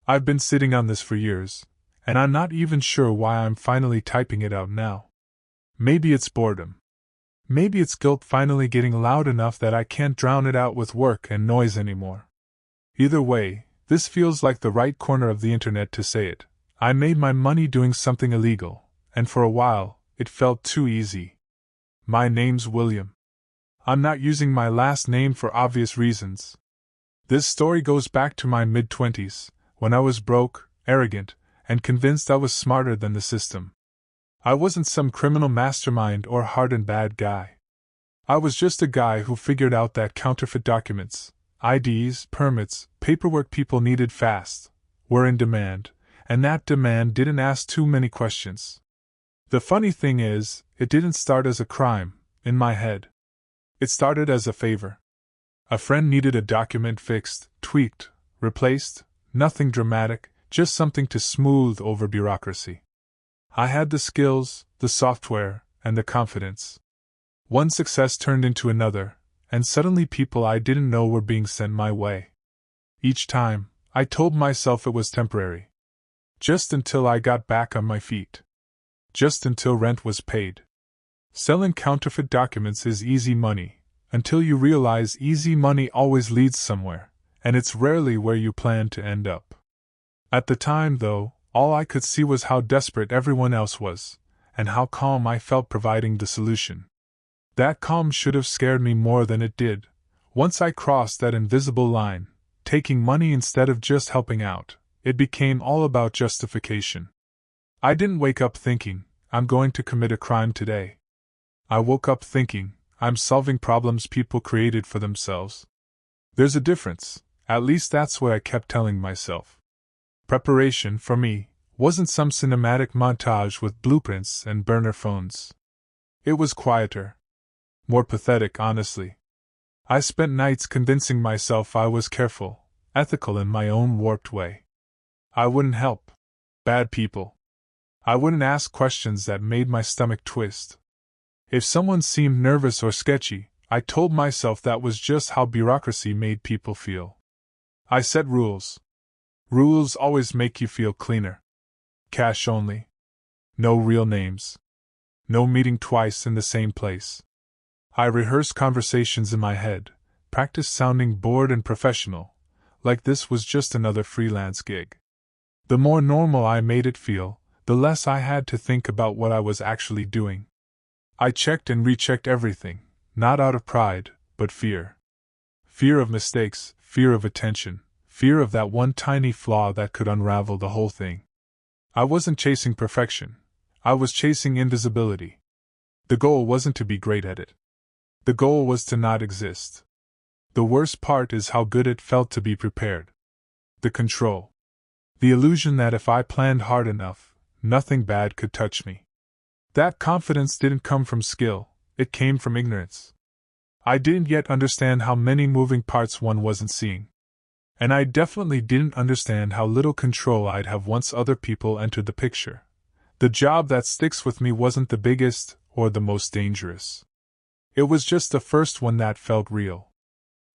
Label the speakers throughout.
Speaker 1: I've been sitting on this for years, and I'm not even sure why I'm finally typing it out now. Maybe it's boredom. Maybe it's guilt finally getting loud enough that I can't drown it out with work and noise anymore. Either way, this feels like the right corner of the internet to say it. I made my money doing something illegal, and for a while, it felt too easy. My name's William. I'm not using my last name for obvious reasons. This story goes back to my mid-20s, when I was broke, arrogant, and convinced I was smarter than the system. I wasn't some criminal mastermind or hardened bad guy. I was just a guy who figured out that counterfeit documents, IDs, permits, paperwork people needed fast, were in demand, and that demand didn't ask too many questions. The funny thing is, it didn't start as a crime, in my head. It started as a favor. A friend needed a document fixed, tweaked, replaced, nothing dramatic, just something to smooth over bureaucracy. I had the skills, the software, and the confidence. One success turned into another, and suddenly people I didn't know were being sent my way. Each time, I told myself it was temporary. Just until I got back on my feet. Just until rent was paid. Selling counterfeit documents is easy money, until you realize easy money always leads somewhere, and it's rarely where you plan to end up. At the time, though, all I could see was how desperate everyone else was, and how calm I felt providing the solution. That calm should have scared me more than it did. Once I crossed that invisible line, taking money instead of just helping out, it became all about justification. I didn't wake up thinking, I'm going to commit a crime today. I woke up thinking, I'm solving problems people created for themselves. There's a difference, at least that's what I kept telling myself. Preparation, for me, wasn't some cinematic montage with blueprints and burner phones. It was quieter. More pathetic, honestly. I spent nights convincing myself I was careful, ethical in my own warped way. I wouldn't help bad people. I wouldn't ask questions that made my stomach twist. If someone seemed nervous or sketchy, I told myself that was just how bureaucracy made people feel. I set rules. Rules always make you feel cleaner. Cash only. No real names. No meeting twice in the same place. I rehearsed conversations in my head, practiced sounding bored and professional, like this was just another freelance gig. The more normal I made it feel, the less I had to think about what I was actually doing. I checked and rechecked everything, not out of pride, but fear. Fear of mistakes, fear of attention, fear of that one tiny flaw that could unravel the whole thing. I wasn't chasing perfection. I was chasing invisibility. The goal wasn't to be great at it. The goal was to not exist. The worst part is how good it felt to be prepared. The control. The illusion that if I planned hard enough, nothing bad could touch me. That confidence didn't come from skill, it came from ignorance. I didn't yet understand how many moving parts one wasn't seeing. And I definitely didn't understand how little control I'd have once other people entered the picture. The job that sticks with me wasn't the biggest or the most dangerous. It was just the first one that felt real.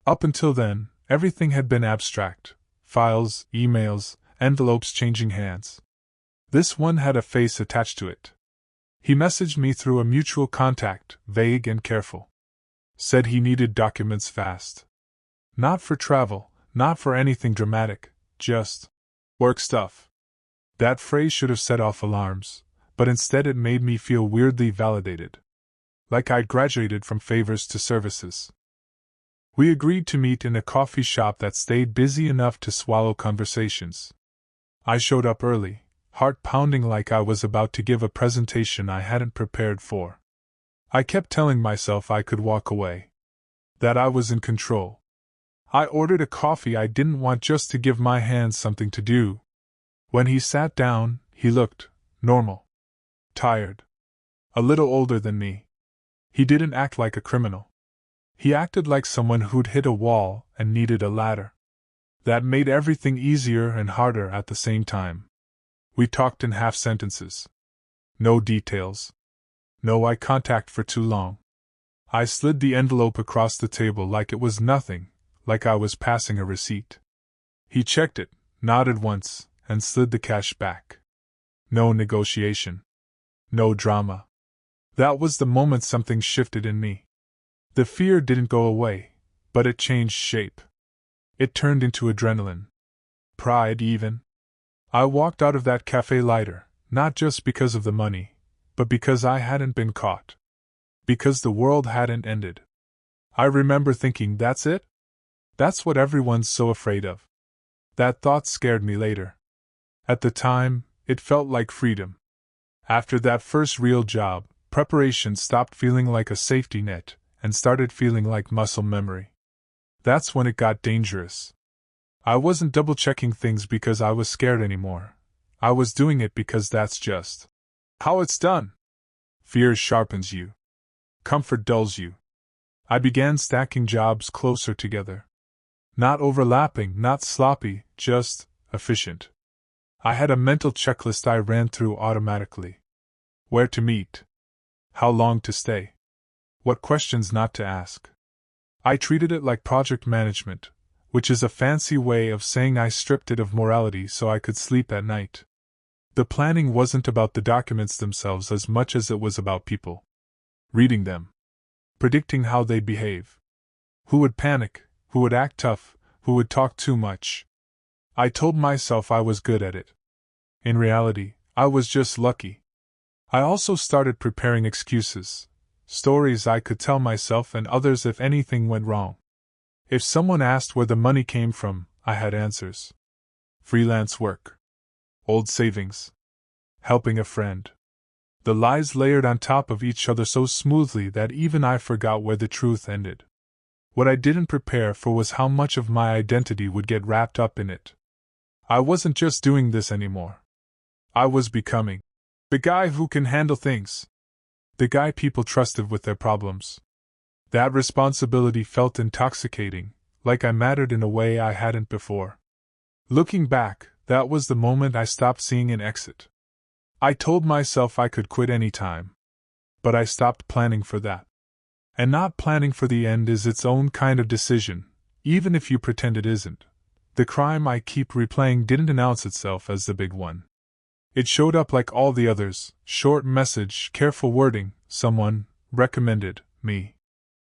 Speaker 1: Up until then, everything had been abstract: files, emails, envelopes changing hands. This one had a face attached to it. He messaged me through a mutual contact, vague and careful. Said he needed documents fast. Not for travel, not for anything dramatic, just work stuff. That phrase should have set off alarms, but instead it made me feel weirdly validated. Like I'd graduated from favors to services. We agreed to meet in a coffee shop that stayed busy enough to swallow conversations. I showed up early, heart pounding like I was about to give a presentation I hadn't prepared for. I kept telling myself I could walk away. That I was in control. I ordered a coffee I didn't want just to give my hands something to do. When he sat down, he looked normal. Tired. A little older than me. He didn't act like a criminal. He acted like someone who'd hit a wall and needed a ladder. That made everything easier and harder at the same time. We talked in half sentences. No details. No eye contact for too long. I slid the envelope across the table like it was nothing, like I was passing a receipt. He checked it, nodded once, and slid the cash back. No negotiation. No drama. That was the moment something shifted in me. The fear didn't go away, but it changed shape. It turned into adrenaline. Pride, even. I walked out of that cafe lighter, not just because of the money, but because I hadn't been caught. Because the world hadn't ended. I remember thinking, that's it? That's what everyone's so afraid of. That thought scared me later. At the time, it felt like freedom. After that first real job, preparation stopped feeling like a safety net and started feeling like muscle memory. That's when it got dangerous. I wasn't double-checking things because I was scared anymore. I was doing it because that's just how it's done. Fear sharpens you. Comfort dulls you. I began stacking jobs closer together. Not overlapping, not sloppy, just efficient. I had a mental checklist I ran through automatically. Where to meet. How long to stay. What questions not to ask. I treated it like project management, which is a fancy way of saying I stripped it of morality so I could sleep at night. The planning wasn't about the documents themselves as much as it was about people. Reading them. Predicting how they'd behave. Who would panic, who would act tough, who would talk too much. I told myself I was good at it. In reality, I was just lucky. I also started preparing excuses. Stories I could tell myself and others if anything went wrong. If someone asked where the money came from, I had answers. Freelance work. Old savings. Helping a friend. The lies layered on top of each other so smoothly that even I forgot where the truth ended. What I didn't prepare for was how much of my identity would get wrapped up in it. I wasn't just doing this anymore. I was becoming the guy who can handle things. The guy people trusted with their problems. That responsibility felt intoxicating, like I mattered in a way I hadn't before. Looking back, that was the moment I stopped seeing an exit. I told myself I could quit any time. But I stopped planning for that. And not planning for the end is its own kind of decision, even if you pretend it isn't. The crime I keep replaying didn't announce itself as the big one. It showed up like all the others, short message, careful wording, someone recommended me.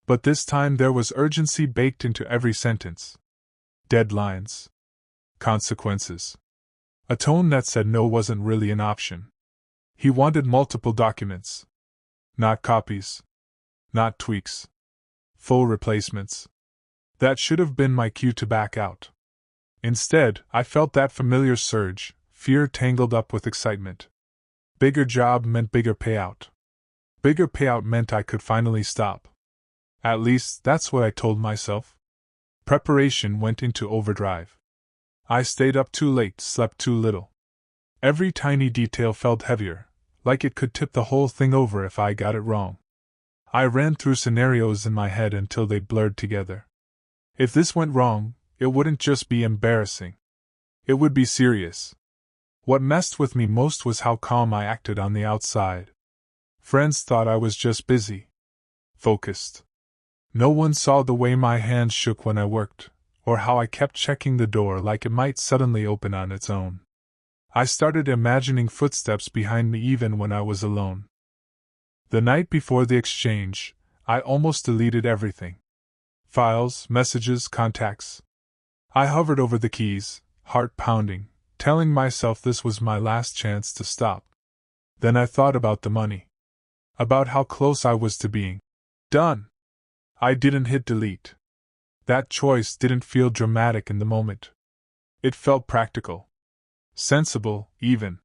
Speaker 1: But this time there was urgency baked into every sentence. Deadlines. Consequences. A tone that said no wasn't really an option. He wanted multiple documents. Not copies. Not tweaks. Full replacements. That should have been my cue to back out. Instead, I felt that familiar surge, fear tangled up with excitement. Bigger job meant bigger payout. Bigger payout meant I could finally stop. At least, that's what I told myself. Preparation went into overdrive. I stayed up too late, slept too little. Every tiny detail felt heavier, like it could tip the whole thing over if I got it wrong. I ran through scenarios in my head until they blurred together. If this went wrong, it wouldn't just be embarrassing. It would be serious. What messed with me most was how calm I acted on the outside. Friends thought I was just busy. Focused. No one saw the way my hands shook when I worked, or how I kept checking the door like it might suddenly open on its own. I started imagining footsteps behind me even when I was alone. The night before the exchange, I almost deleted everything. Files, messages, contacts. I hovered over the keys, heart pounding, telling myself this was my last chance to stop. Then I thought about the money. About how close I was to being done. I didn't hit delete. That choice didn't feel dramatic in the moment. It felt practical. Sensible, even.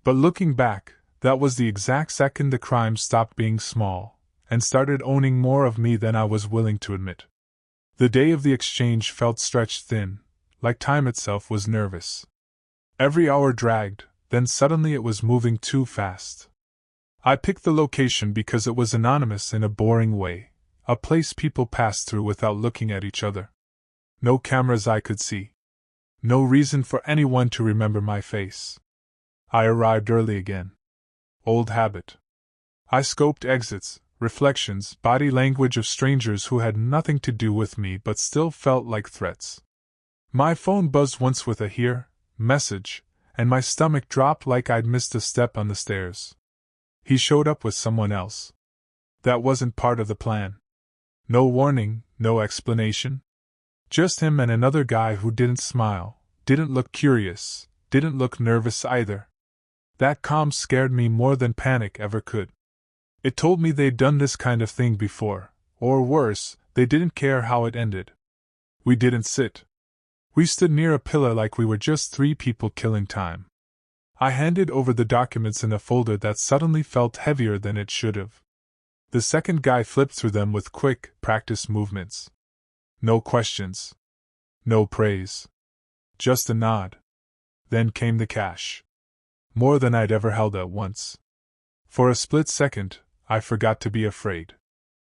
Speaker 1: But looking back, that was the exact second the crime stopped being small, and started owning more of me than I was willing to admit. The day of the exchange felt stretched thin, like time itself was nervous. Every hour dragged, then suddenly it was moving too fast. I picked the location because it was anonymous in a boring way, a place people passed through without looking at each other. No cameras I could see. No reason for anyone to remember my face. I arrived early again. Old habit. I scoped exits, reflections, body language of strangers who had nothing to do with me but still felt like threats. My phone buzzed once with a "here," message, and my stomach dropped like I'd missed a step on the stairs. He showed up with someone else. That wasn't part of the plan. No warning, no explanation. Just him and another guy who didn't smile, didn't look curious, didn't look nervous either. That calm scared me more than panic ever could. It told me they'd done this kind of thing before, or worse, they didn't care how it ended. We didn't sit. We stood near a pillar like we were just three people killing time. I handed over the documents in a folder that suddenly felt heavier than it should have. The second guy flipped through them with quick, practiced movements. No questions. No praise. Just a nod. Then came the cash. More than I'd ever held at once. For a split second, I forgot to be afraid.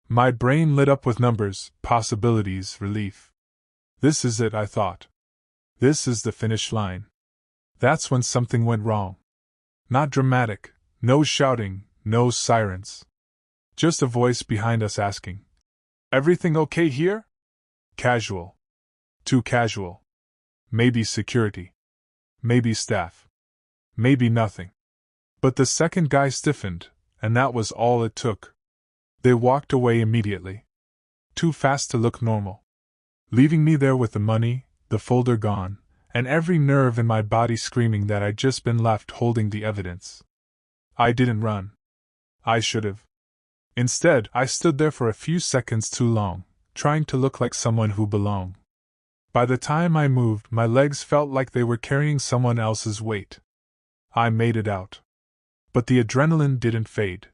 Speaker 1: My brain lit up with numbers, possibilities, relief. This is it, I thought. This is the finish line. That's when something went wrong. Not dramatic, no shouting, no sirens. Just a voice behind us asking, "Everything okay here?" Casual. Too casual. Maybe security. Maybe staff. Maybe nothing. But the second guy stiffened, and that was all it took. They walked away immediately. Too fast to look normal. Leaving me there with the money, the folder gone, and every nerve in my body screaming that I'd just been left holding the evidence. I didn't run. I should have. Instead, I stood there for a few seconds too long, trying to look like someone who belonged. By the time I moved, my legs felt like they were carrying someone else's weight. I made it out. But the adrenaline didn't fade.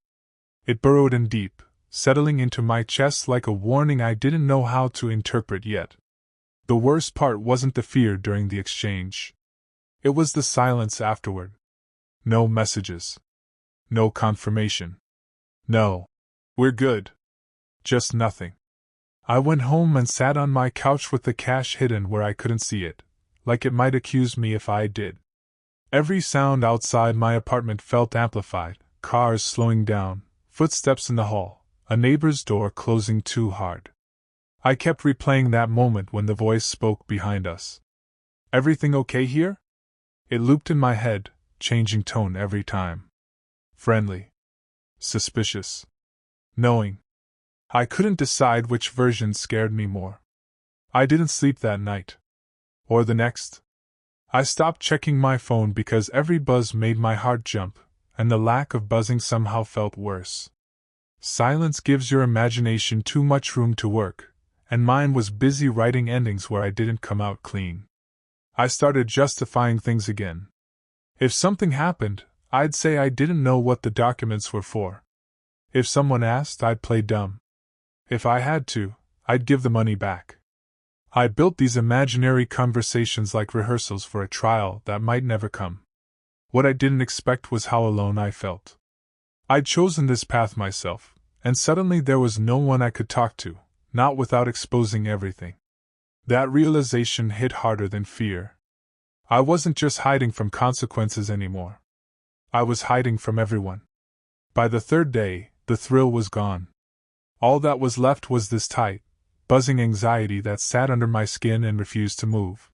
Speaker 1: It burrowed in deep, settling into my chest like a warning I didn't know how to interpret yet. The worst part wasn't the fear during the exchange. It was the silence afterward. No messages. No confirmation. No. We're good. Just nothing. I went home and sat on my couch with the cash hidden where I couldn't see it, like it might accuse me if I did. Every sound outside my apartment felt amplified, cars slowing down, footsteps in the hall, a neighbor's door closing too hard. I kept replaying that moment when the voice spoke behind us. "Everything okay here?" It looped in my head, changing tone every time. Friendly. Suspicious. Knowing. I couldn't decide which version scared me more. I didn't sleep that night. Or the next. I stopped checking my phone because every buzz made my heart jump, and the lack of buzzing somehow felt worse. Silence gives your imagination too much room to work, and mine was busy writing endings where I didn't come out clean. I started justifying things again. If something happened, I'd say I didn't know what the documents were for. If someone asked, I'd play dumb. If I had to, I'd give the money back. I built these imaginary conversations like rehearsals for a trial that might never come. What I didn't expect was how alone I felt. I'd chosen this path myself, and suddenly there was no one I could talk to, not without exposing everything. That realization hit harder than fear. I wasn't just hiding from consequences anymore. I was hiding from everyone. By the third day, the thrill was gone. All that was left was this tight, buzzing anxiety that sat under my skin and refused to move.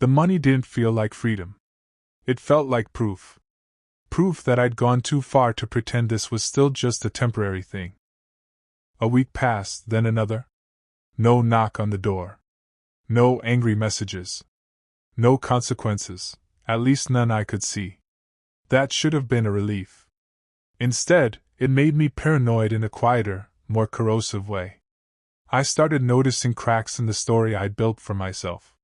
Speaker 1: The money didn't feel like freedom. It felt like proof. Proof that I'd gone too far to pretend this was still just a temporary thing. A week passed, then another. No knock on the door. No angry messages. No consequences, at least none I could see. That should have been a relief. Instead, it made me paranoid in a quieter, more corrosive way. I started noticing cracks in the story I'd built for myself.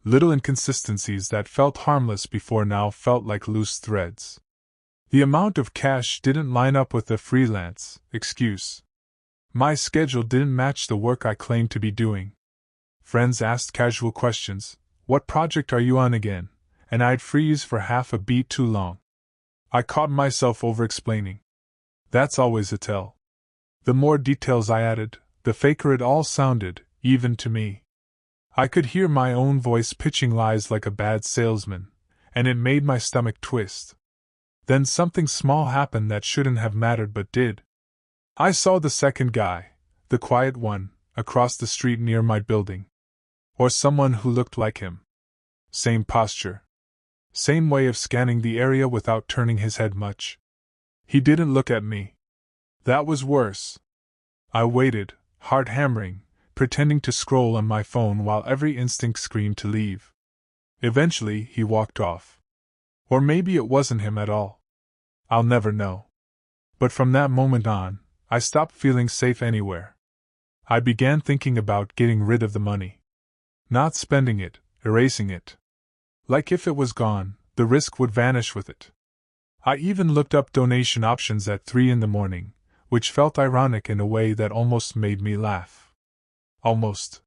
Speaker 1: Little inconsistencies that felt harmless before now felt like loose threads. The amount of cash didn't line up with the freelance excuse. My schedule didn't match the work I claimed to be doing. Friends asked casual questions, "What project are you on again?" and I'd freeze for half a beat too long. I caught myself over-explaining. That's always a tell. The more details I added, the faker it all sounded, even to me. I could hear my own voice pitching lies like a bad salesman, and it made my stomach twist. Then something small happened that shouldn't have mattered but did. I saw the second guy, the quiet one, across the street near my building. Or someone who looked like him. Same posture. Same way of scanning the area without turning his head much. He didn't look at me. That was worse. I waited, heart hammering, pretending to scroll on my phone while every instinct screamed to leave. Eventually, he walked off. Or maybe it wasn't him at all. I'll never know. But from that moment on, I stopped feeling safe anywhere. I began thinking about getting rid of the money. Not spending it, erasing it. Like if it was gone, the risk would vanish with it. I even looked up donation options at 3 in the morning, which felt ironic in a way that almost made me laugh. Almost.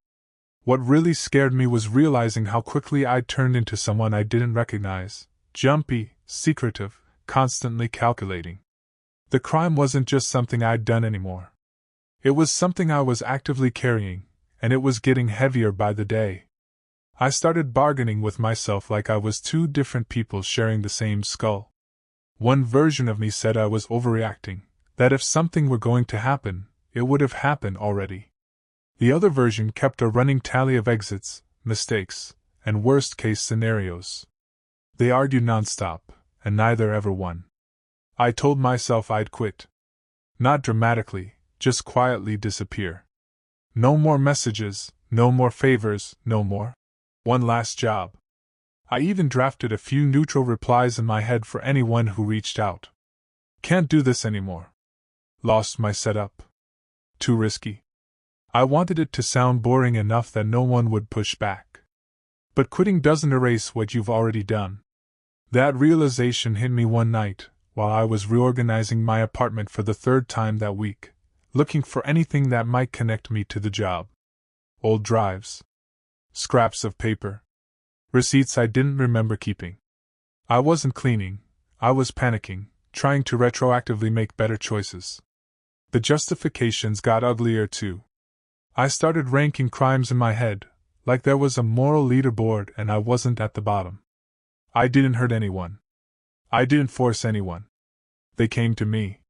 Speaker 1: What really scared me was realizing how quickly I'd turned into someone I didn't recognize, jumpy, secretive, constantly calculating. The crime wasn't just something I'd done anymore. It was something I was actively carrying, and it was getting heavier by the day. I started bargaining with myself like I was two different people sharing the same skull. One version of me said I was overreacting, that if something were going to happen, it would have happened already. The other version kept a running tally of exits, mistakes, and worst-case scenarios. They argued nonstop, and neither ever won. I told myself I'd quit. Not dramatically, just quietly disappear. No more messages, no more favors, no more. One last job. I even drafted a few neutral replies in my head for anyone who reached out. Can't do this anymore. Lost my setup. Too risky. I wanted it to sound boring enough that no one would push back. But quitting doesn't erase what you've already done. That realization hit me one night, while I was reorganizing my apartment for the third time that week, looking for anything that might connect me to the job. Old drives. Scraps of paper. Receipts I didn't remember keeping. I wasn't cleaning, I was panicking, trying to retroactively make better choices. The justifications got uglier too. I started ranking crimes in my head, like there was a moral leaderboard and I wasn't at the bottom. I didn't hurt anyone. I didn't force anyone. They came to me.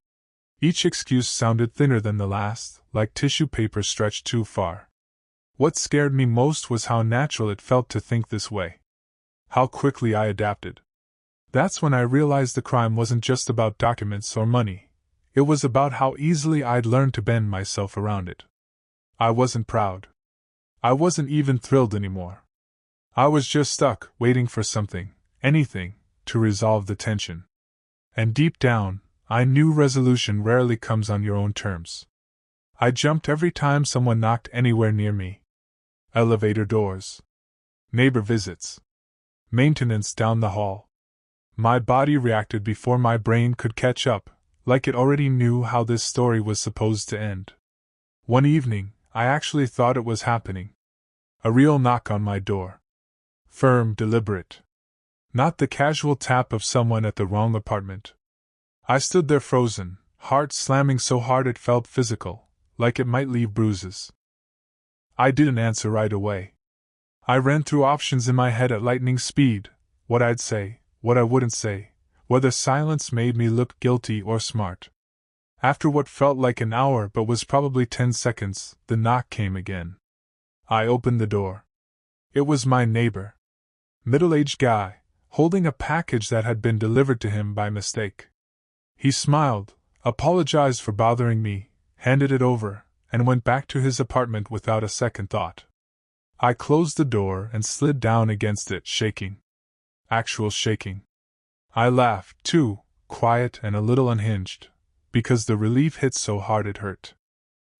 Speaker 1: Each excuse sounded thinner than the last, like tissue paper stretched too far. What scared me most was how natural it felt to think this way. How quickly I adapted. That's when I realized the crime wasn't just about documents or money. It was about how easily I'd learned to bend myself around it. I wasn't proud. I wasn't even thrilled anymore. I was just stuck, waiting for something, anything, to resolve the tension. And deep down, I knew resolution rarely comes on your own terms. I jumped every time someone knocked anywhere near me. Elevator doors. Neighbor visits. Maintenance down the hall. My body reacted before my brain could catch up, like it already knew how this story was supposed to end. One evening, I actually thought it was happening. A real knock on my door. Firm, deliberate. Not the casual tap of someone at the wrong apartment. I stood there frozen, heart slamming so hard it felt physical, like it might leave bruises. I didn't answer right away. I ran through options in my head at lightning speed, what I'd say, what I wouldn't say, whether silence made me look guilty or smart. After what felt like an hour but was probably 10 seconds, the knock came again. I opened the door. It was my neighbor. Middle-aged guy, holding a package that had been delivered to him by mistake. He smiled, apologized for bothering me, handed it over, and went back to his apartment without a second thought. I closed the door and slid down against it, shaking. Actual shaking. I laughed, too, quiet and a little unhinged, because the relief hit so hard it hurt.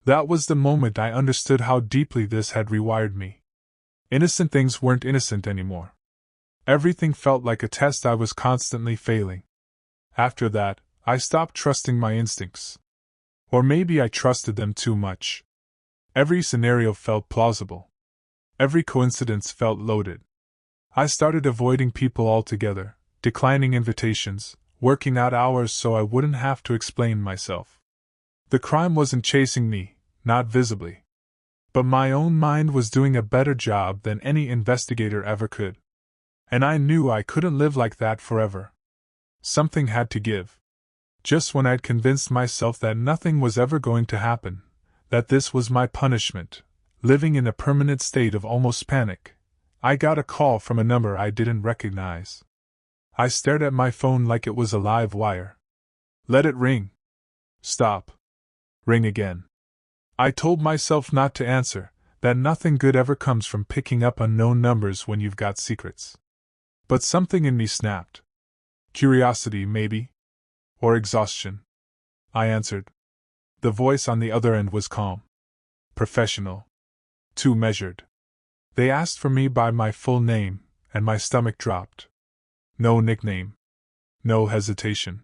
Speaker 1: That was the moment I understood how deeply this had rewired me. Innocent things weren't innocent anymore. Everything felt like a test I was constantly failing. After that, I stopped trusting my instincts. Or maybe I trusted them too much. Every scenario felt plausible. Every coincidence felt loaded. I started avoiding people altogether, declining invitations, working out hours so I wouldn't have to explain myself. The crime wasn't chasing me, not visibly. But my own mind was doing a better job than any investigator ever could. And I knew I couldn't live like that forever. Something had to give. Just when I'd convinced myself that nothing was ever going to happen, that this was my punishment, living in a permanent state of almost panic, I got a call from a number I didn't recognize. I stared at my phone like it was a live wire. Let it ring. Stop. Ring again. I told myself not to answer, that nothing good ever comes from picking up unknown numbers when you've got secrets. But something in me snapped. Curiosity, maybe? Or exhaustion. I answered. The voice on the other end was calm. Professional. Too measured. They asked for me by my full name, and my stomach dropped. No nickname. No hesitation.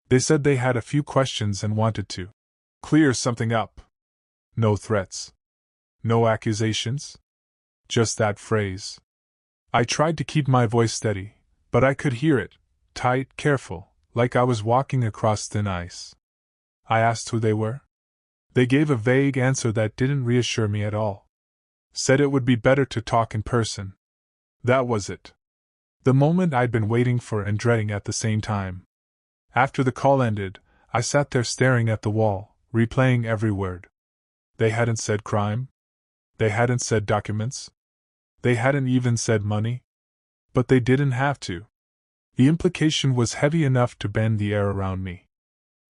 Speaker 1: They said they had a few questions and wanted to clear something up. No threats. No accusations. Just that phrase. I tried to keep my voice steady, but I could hear it, tight, careful, like I was walking across thin ice. I asked who they were. They gave a vague answer that didn't reassure me at all. Said it would be better to talk in person. That was it. The moment I'd been waiting for and dreading at the same time. After the call ended, I sat there staring at the wall, replaying every word. They hadn't said crime. They hadn't said documents. They hadn't even said money. But they didn't have to. The implication was heavy enough to bend the air around me.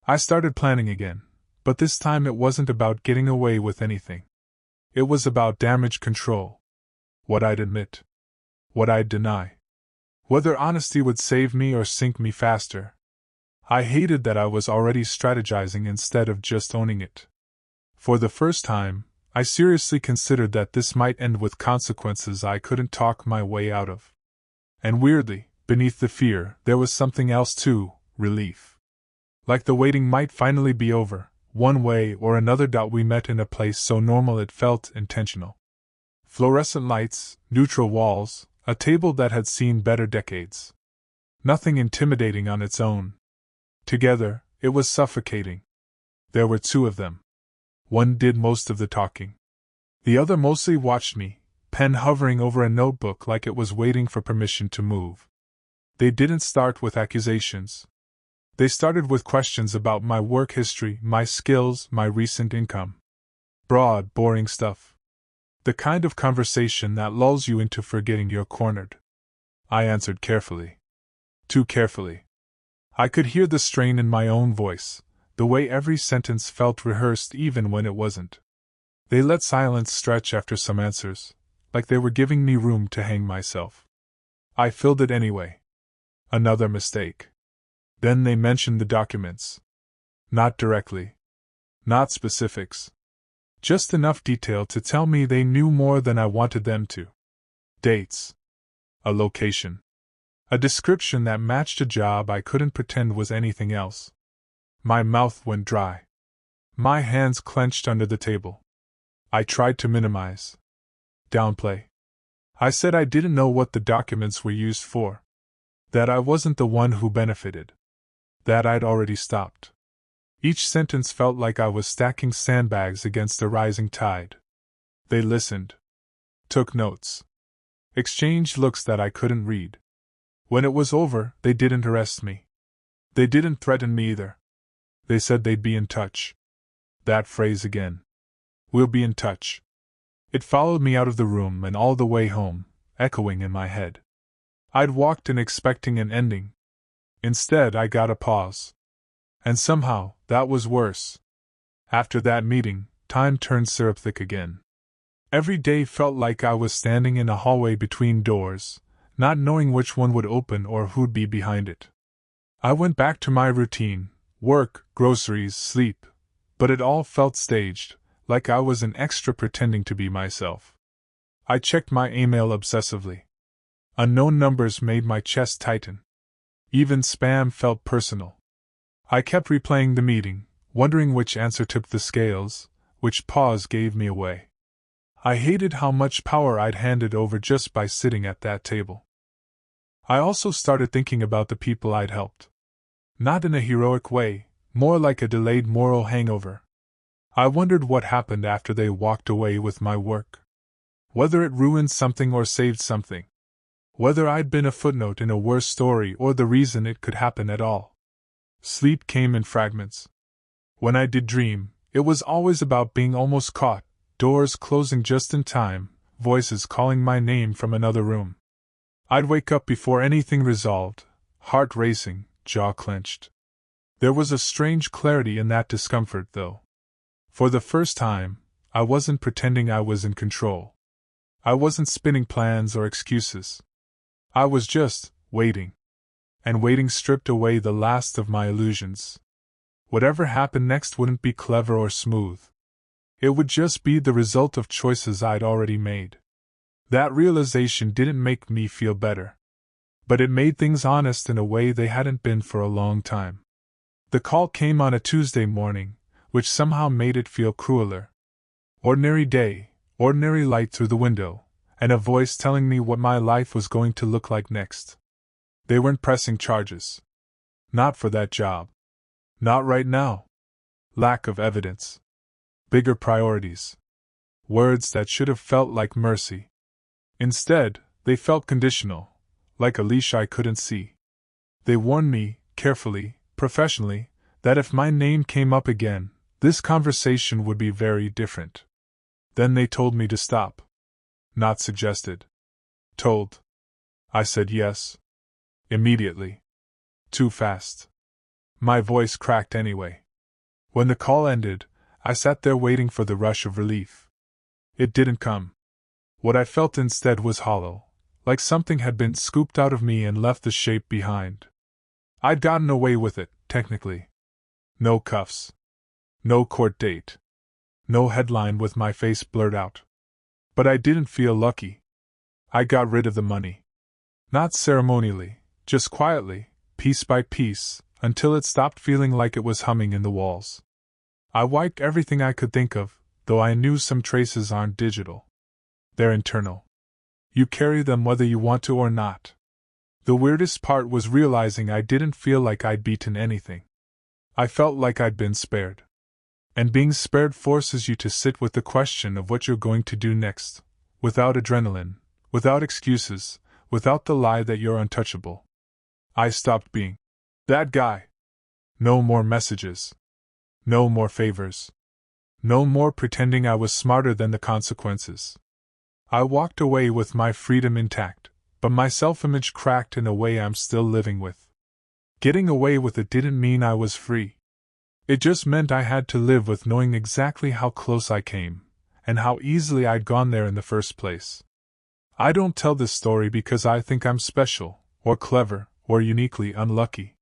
Speaker 1: I started planning again, but this time it wasn't about getting away with anything. It was about damage control. What I'd admit. What I'd deny. Whether honesty would save me or sink me faster. I hated that I was already strategizing instead of just owning it. For the first time, I seriously considered that this might end with consequences I couldn't talk my way out of. And weirdly, beneath the fear, there was something else too, relief. Like the waiting might finally be over, one way or another. We met in a place so normal it felt intentional. Fluorescent lights, neutral walls, a table that had seen better decades. Nothing intimidating on its own. Together, it was suffocating. There were two of them. One did most of the talking. The other mostly watched me, pen hovering over a notebook like it was waiting for permission to move. They didn't start with accusations. They started with questions about my work history, my skills, my recent income. Broad, boring stuff. The kind of conversation that lulls you into forgetting you're cornered. I answered carefully. Too carefully. I could hear the strain in my own voice, the way every sentence felt rehearsed even when it wasn't. They let silence stretch after some answers, like they were giving me room to hang myself. I filled it anyway. Another mistake. Then they mentioned the documents. Not directly. Not specifics. Just enough detail to tell me they knew more than I wanted them to. Dates. A location. A description that matched a job I couldn't pretend was anything else. My mouth went dry. My hands clenched under the table. I tried to minimize. Downplay. I said I didn't know what the documents were used for. That I wasn't the one who benefited. That I'd already stopped. Each sentence felt like I was stacking sandbags against a rising tide. They listened. Took notes. Exchanged looks that I couldn't read. When it was over, they didn't arrest me. They didn't threaten me either. They said they'd be in touch. That phrase again. We'll be in touch. It followed me out of the room and all the way home, echoing in my head. I'd walked in expecting an ending. Instead, I got a pause. And somehow, that was worse. After that meeting, time turned syrup-thick again. Every day felt like I was standing in a hallway between doors, not knowing which one would open or who'd be behind it. I went back to my routine, work, groceries, sleep, but it all felt staged, like I was an extra pretending to be myself. I checked my email obsessively. Unknown numbers made my chest tighten. Even spam felt personal. I kept replaying the meeting, wondering which answer tipped the scales, which pause gave me away. I hated how much power I'd handed over just by sitting at that table. I also started thinking about the people I'd helped. Not in a heroic way, more like a delayed moral hangover. I wondered what happened after they walked away with my work. Whether it ruined something or saved something. Whether I'd been a footnote in a worse story or the reason it could happen at all. Sleep came in fragments. When I did dream, it was always about being almost caught, doors closing just in time, voices calling my name from another room. I'd wake up before anything resolved, heart racing, jaw clenched. There was a strange clarity in that discomfort, though. For the first time, I wasn't pretending I was in control. I wasn't spinning plans or excuses. I was just waiting. And waiting stripped away the last of my illusions. Whatever happened next wouldn't be clever or smooth. It would just be the result of choices I'd already made. That realization didn't make me feel better. But it made things honest in a way they hadn't been for a long time. The call came on a Tuesday morning, which somehow made it feel crueler. Ordinary day, ordinary light through the window, and a voice telling me what my life was going to look like next. They weren't pressing charges. Not for that job. Not right now. Lack of evidence. Bigger priorities. Words that should have felt like mercy. Instead, they felt conditional, like a leash I couldn't see. They warned me, carefully, professionally, that if my name came up again, this conversation would be very different. Then they told me to stop. Not suggested. Told. I said yes. Immediately. Too fast. My voice cracked anyway. When the call ended, I sat there waiting for the rush of relief. It didn't come. What I felt instead was hollow, like something had been scooped out of me and left the shape behind. I'd gotten away with it, technically. No cuffs. No court date. No headline with my face blurred out. But I didn't feel lucky. I got rid of the money. Not ceremonially, just quietly, piece by piece, until it stopped feeling like it was humming in the walls. I wiped everything I could think of, though I knew some traces aren't digital. They're internal. You carry them whether you want to or not. The weirdest part was realizing I didn't feel like I'd beaten anything. I felt like I'd been spared. And being spared forces you to sit with the question of what you're going to do next, without adrenaline, without excuses, without the lie that you're untouchable. I stopped being that guy. No more messages. No more favors. No more pretending I was smarter than the consequences. I walked away with my freedom intact, but my self-image cracked in a way I'm still living with. Getting away with it didn't mean I was free. It just meant I had to live with knowing exactly how close I came, and how easily I'd gone there in the first place. I don't tell this story because I think I'm special, or clever, or uniquely unlucky.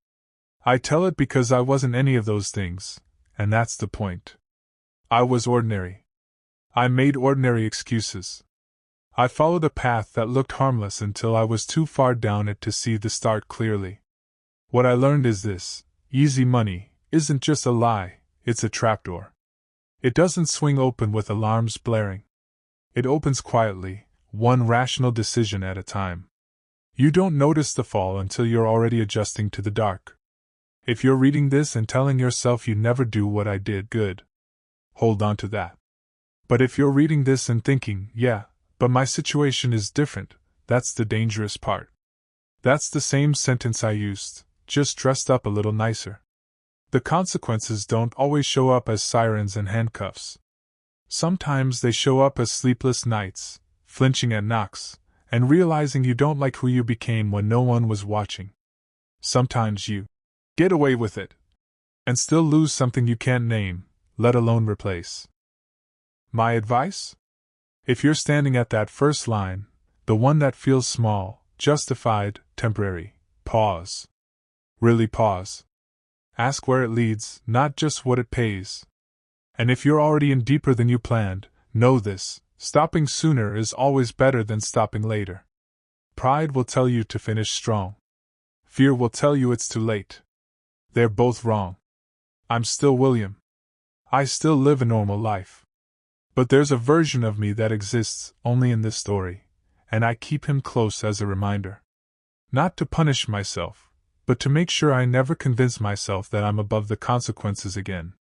Speaker 1: I tell it because I wasn't any of those things, and that's the point. I was ordinary. I made ordinary excuses. I followed a path that looked harmless until I was too far down it to see the start clearly. What I learned is this: easy money isn't just a lie, it's a trapdoor. It doesn't swing open with alarms blaring. It opens quietly, one rational decision at a time. You don't notice the fall until you're already adjusting to the dark. If you're reading this and telling yourself you never do what I did, good. Hold on to that. But if you're reading this and thinking, yeah, but my situation is different, that's the dangerous part. That's the same sentence I used, just dressed up a little nicer. The consequences don't always show up as sirens and handcuffs. Sometimes they show up as sleepless nights, flinching at knocks, and realizing you don't like who you became when no one was watching. Sometimes you get away with it, and still lose something you can't name, let alone replace. My advice? If you're standing at that first line, the one that feels small, justified, temporary, pause. Really pause. Ask where it leads, not just what it pays. And if you're already in deeper than you planned, know this: stopping sooner is always better than stopping later. Pride will tell you to finish strong. Fear will tell you it's too late. They're both wrong. I'm still William. I still live a normal life. But there's a version of me that exists only in this story, and I keep him close as a reminder. Not to punish myself, but to make sure I never convince myself that I'm above the consequences again.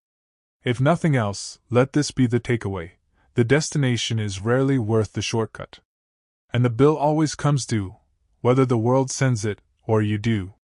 Speaker 1: If nothing else, let this be the takeaway: the destination is rarely worth the shortcut. And the bill always comes due, whether the world sends it or you do.